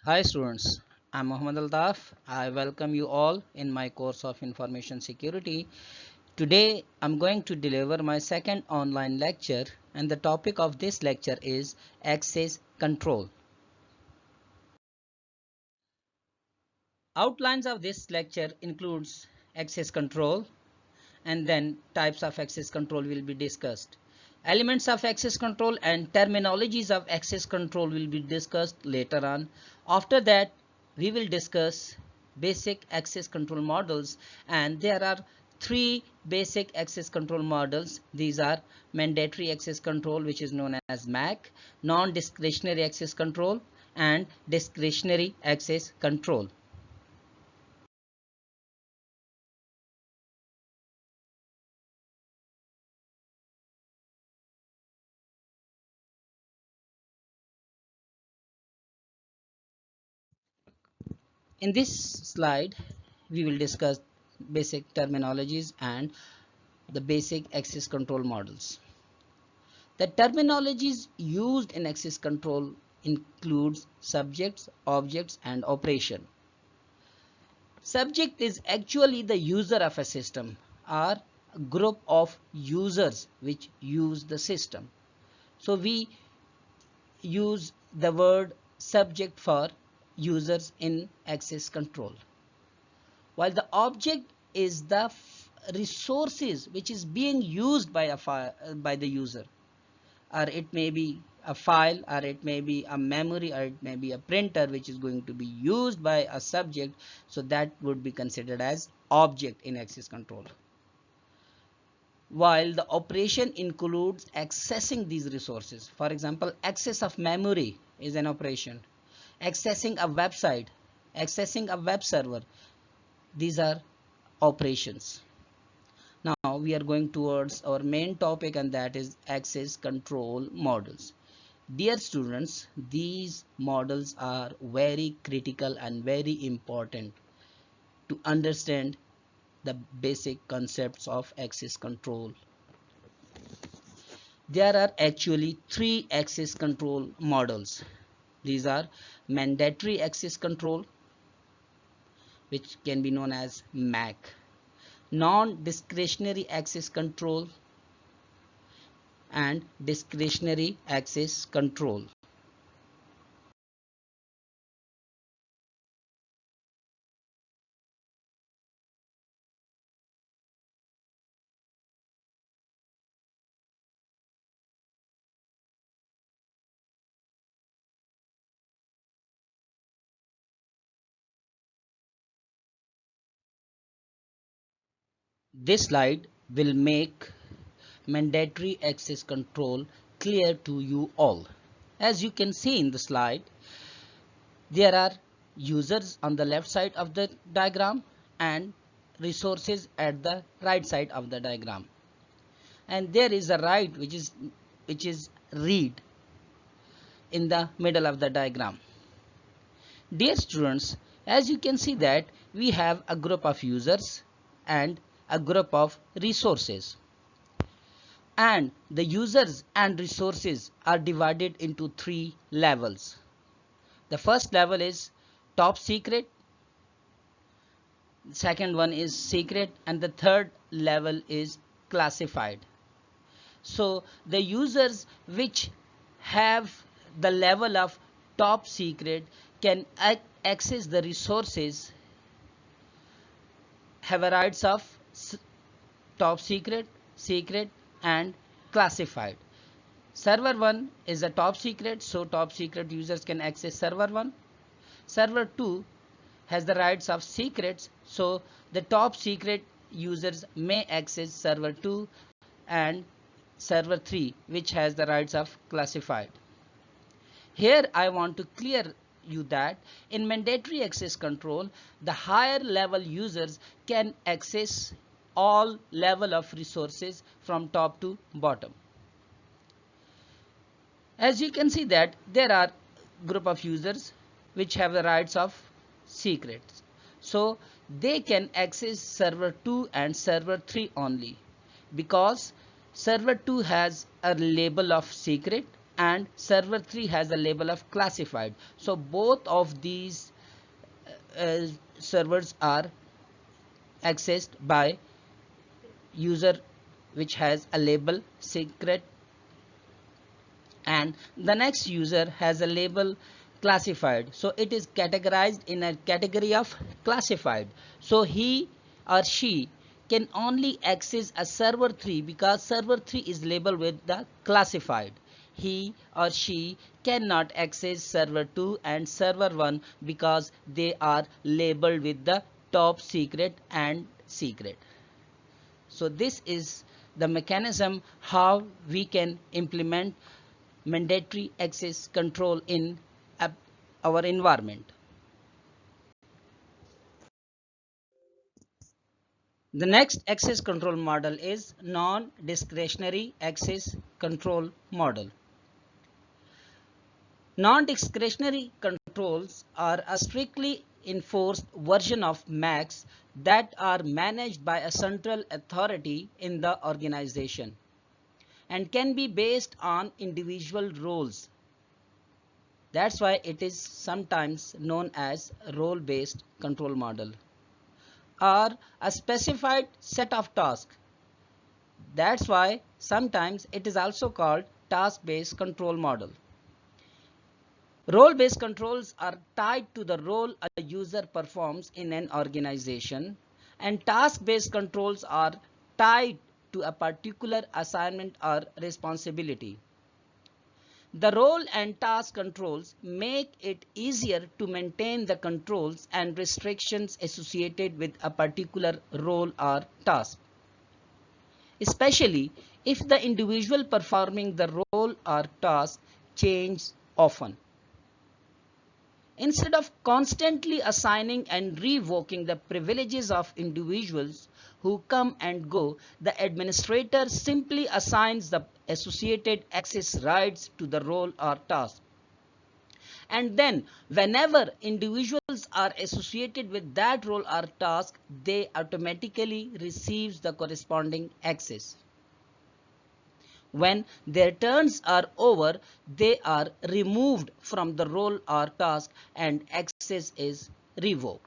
Hi students, I'm Mohammad Altaf. I welcome you all in my course of Information Security. Today I'm going to deliver my second online lecture and the topic of this lecture is access control. Outlines of this lecture includes access control and then types of access control will be discussed. Elements of access control and terminologies of access control will be discussed later on. After that, we will discuss basic access control models, and there are three basic access control models. These are mandatory access control, which is known as MAC, non-discretionary access control, and discretionary access control. In this slide, we will discuss basic terminologies and the basic access control models. The terminologies used in access control includes subjects, objects, and operation. Subject is actually the user of a system or a group of users which use the system. So we use the word subject for users in access control, while the object is the resources which is being used by by the user, or it may be a file, or it may be a memory, or it may be a printer which is going to be used by a subject. So that would be considered as object in access control, while the operation includes accessing these resources. For example, access of memory is an operation, accessing a website, accessing a web server, these are operations. Now we are going towards our main topic, and that is access control models. Dear students, these models are very critical and very important to understand the basic concepts of access control. There are actually three access control models. These are mandatory access control, which can be known as MAC, non-discretionary access control, and discretionary access control. This slide will make mandatory access control clear to you all. As you can see in the slide, there are users on the left side of the diagram and resources at the right side of the diagram, and there is a right which is read in the middle of the diagram. Dear students, as you can see that we have a group of users and a group of resources, and the users and resources are divided into three levels. The first level is top secret, second one is secret, and the third level is classified. So the users which have the level of top secret can access the resources, have a rights of top secret, secret, and classified. Server 1 is a top secret, so top secret users can access server 1. Server 2 has the rights of secrets, so the top secret users may access server 2, and server 3 which has the rights of classified. Here I want to clear you that in mandatory access control, the higher level users can access all level of resources from top to bottom. As you can see that there are group of users which have the rights of secrets, so they can access server 2 and server 3 only, because server 2 has a label of secret and server 3 has a label of classified. So both of these servers are accessed by user which has a label secret, and the next user has a label classified. So it is categorized in a category of classified. So he or she can only access a server 3 because server 3 is labeled with the classified. He or she cannot access server 2 and server 1 because they are labeled with the top secret and secret. So this is the mechanism how we can implement mandatory access control in our environment. The next access control model is non-discretionary access control model. Non-discretionary controls are a strictly enforced version of MACs that are managed by a central authority in the organization and can be based on individual roles. That's why it is sometimes known as role-based control model, or a specified set of tasks. That's why sometimes it is also called task-based control model. Role-based controls are tied to the role a user performs in an organization, and task-based controls are tied to a particular assignment or responsibility. The role and task controls make it easier to maintain the controls and restrictions associated with a particular role or task, especially if the individual performing the role or task changes often. Instead of constantly assigning and revoking the privileges of individuals who come and go, the administrator simply assigns the associated access rights to the role or task. And then whenever individuals are associated with that role or task, they automatically receive the corresponding access. When their turns are over, they are removed from the role or task and access is revoked.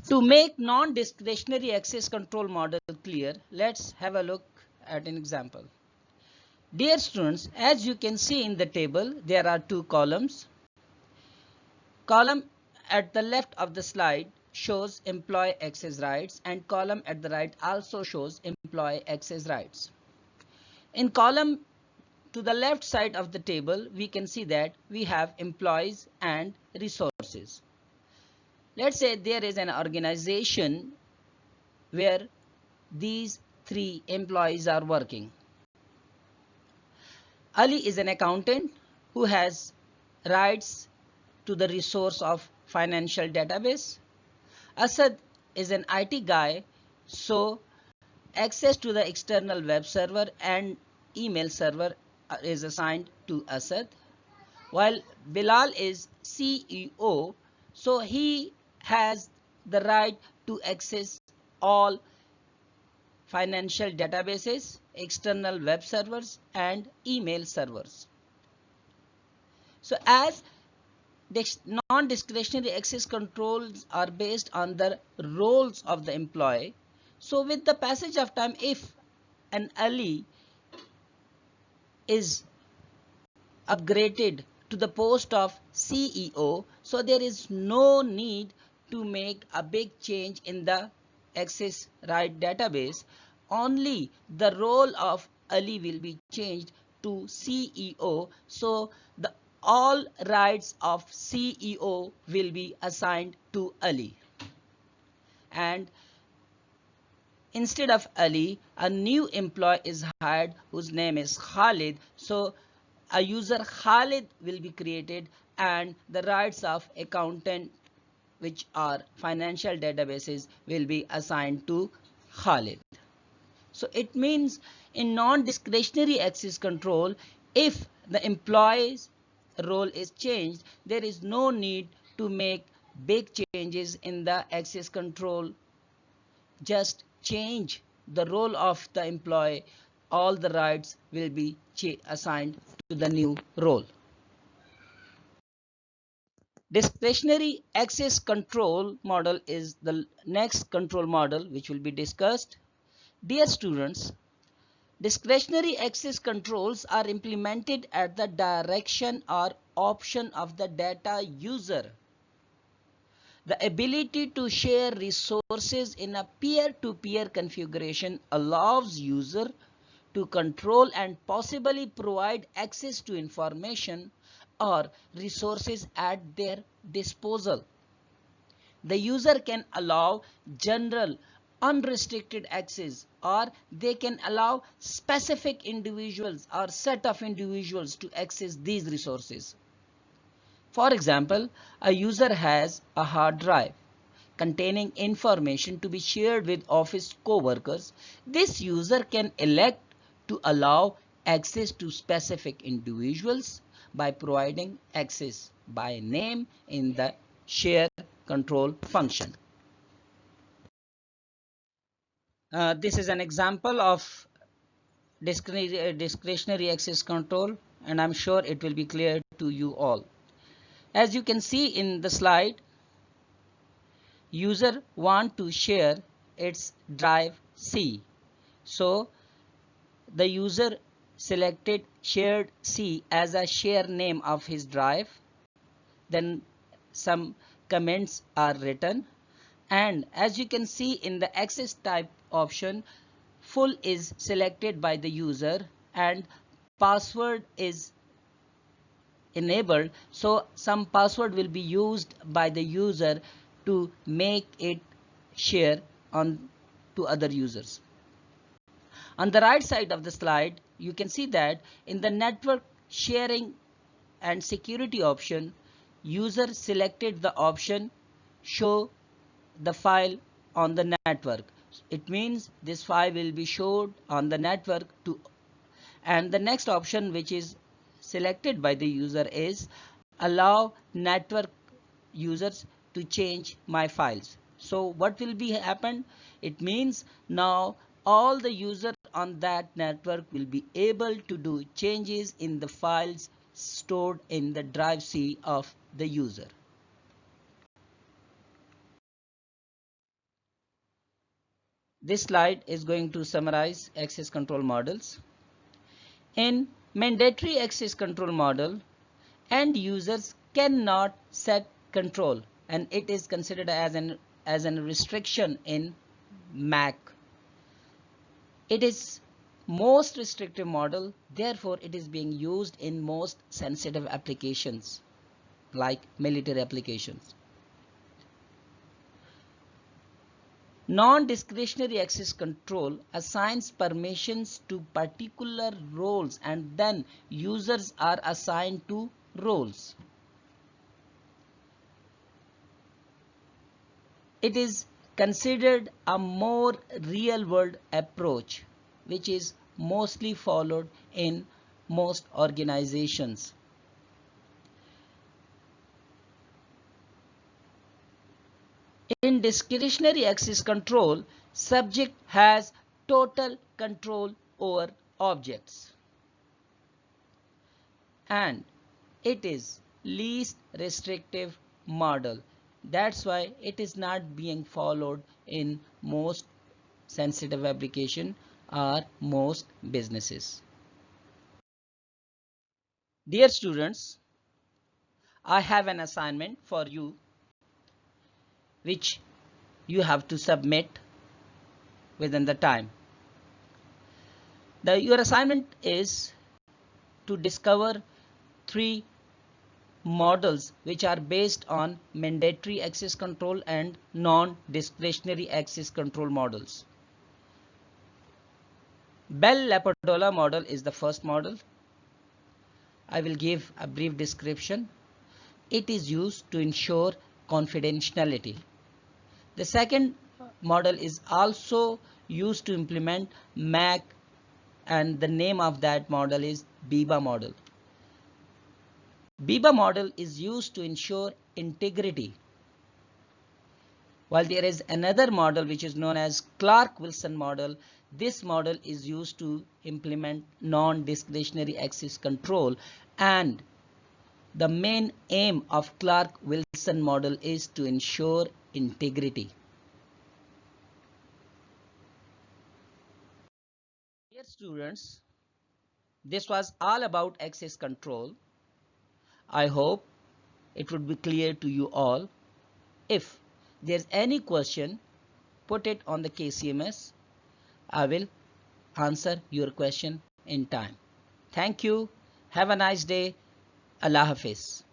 To make non-discretionary access control model clear, let's have a look at an example. Dear students, as you can see in the table, there are two columns. Column at the left of the slide shows employee access rights, and column at the right also shows employee access rights. In column to the left side of the table, we can see that we have employees and resources. Let's say there is an organization where these three employees are working. Ali is an accountant who has rights to the resource of financial database. Asad is an IT guy, so access to the external web server and email server is assigned to Asad. While Bilal is CEO, so he has the right to access all financial databases, external web servers, and email servers. So as non-discretionary access controls are based on the roles of the employee, so with the passage of time, if an Ali is upgraded to the post of CEO, so there is no need to make a big change in the access right database. Only the role of Ali will be changed to CEO, so the all rights of CEO will be assigned to Ali. And instead of Ali, a new employee is hired whose name is Khalid. So a user Khalid will be created and the rights of accountant, which are financial databases, will be assigned to Khalid. So it means in non-discretionary access control, if the employee's role is changed, there is no need to make big changes in the access control. Just change the role of the employee all the rights will be assigned to the new role. Discretionary access control model is the next control model which will be discussed. Dear students, discretionary access controls are implemented at the direction or option of the data user. The ability to share resources in a peer-to-peer configuration allows user to control and possibly provide access to information or resources at their disposal. The user can allow general unrestricted access, or they can allow specific individuals or set of individuals to access these resources. For example, a user has a hard drive containing information to be shared with office co-workers. This user can elect to allow access to specific individuals by providing access by name in the share control function. This is an example of discretionary access control, and I'm sure it will be clear to you all. As you can see in the slide, user want to share its drive C. So the user selected shared C as a share name of his drive. Then some comments are written, and as you can see in the access type option, full is selected by the user and password is enabled, so some password will be used by the user to make it share on to other users. On the right side of the slide, you can see that in the network sharing and security option, user selected the option show the file on the network. It means this file will be showed on the network to, and the next option which is selected by the user is allow network users to change my files. So what will be happen? It means now all the users on that network will be able to do changes in the files stored in the drive C of the user. This slide is going to summarize access control models. In mandatory access control model, end users cannot set control, and it is considered as an restriction in MAC. It is most restrictive model, therefore it is being used in most sensitive applications like military applications. Non-discretionary access control assigns permissions to particular roles and then users are assigned to roles. It is considered a more real-world approach which is mostly followed in most organizations. In discretionary access control, subject has total control over objects, and it is least restrictive model. That's why it is not being followed in most sensitive application or most businesses. Dear students, I have an assignment for you which you have to submit within the time. Your assignment is to discover 3 models which are based on mandatory access control and non-discretionary access control models. Bell-LaPadula model is the first model. I will give a brief description. It is used to ensure confidentiality. The second model is also used to implement MAC, and the name of that model is BIBA model. BIBA model is used to ensure integrity, while there is another model which is known as Clark-Wilson model. This model is used to implement non-discretionary access control, and the main aim of Clark-Wilson model is to ensure integrity. Dear students, this was all about access control. I hope it would be clear to you all. If there's any question, put it on the KCMS. I will answer your question in time. Thank you. Have a nice day. Allah Hafiz.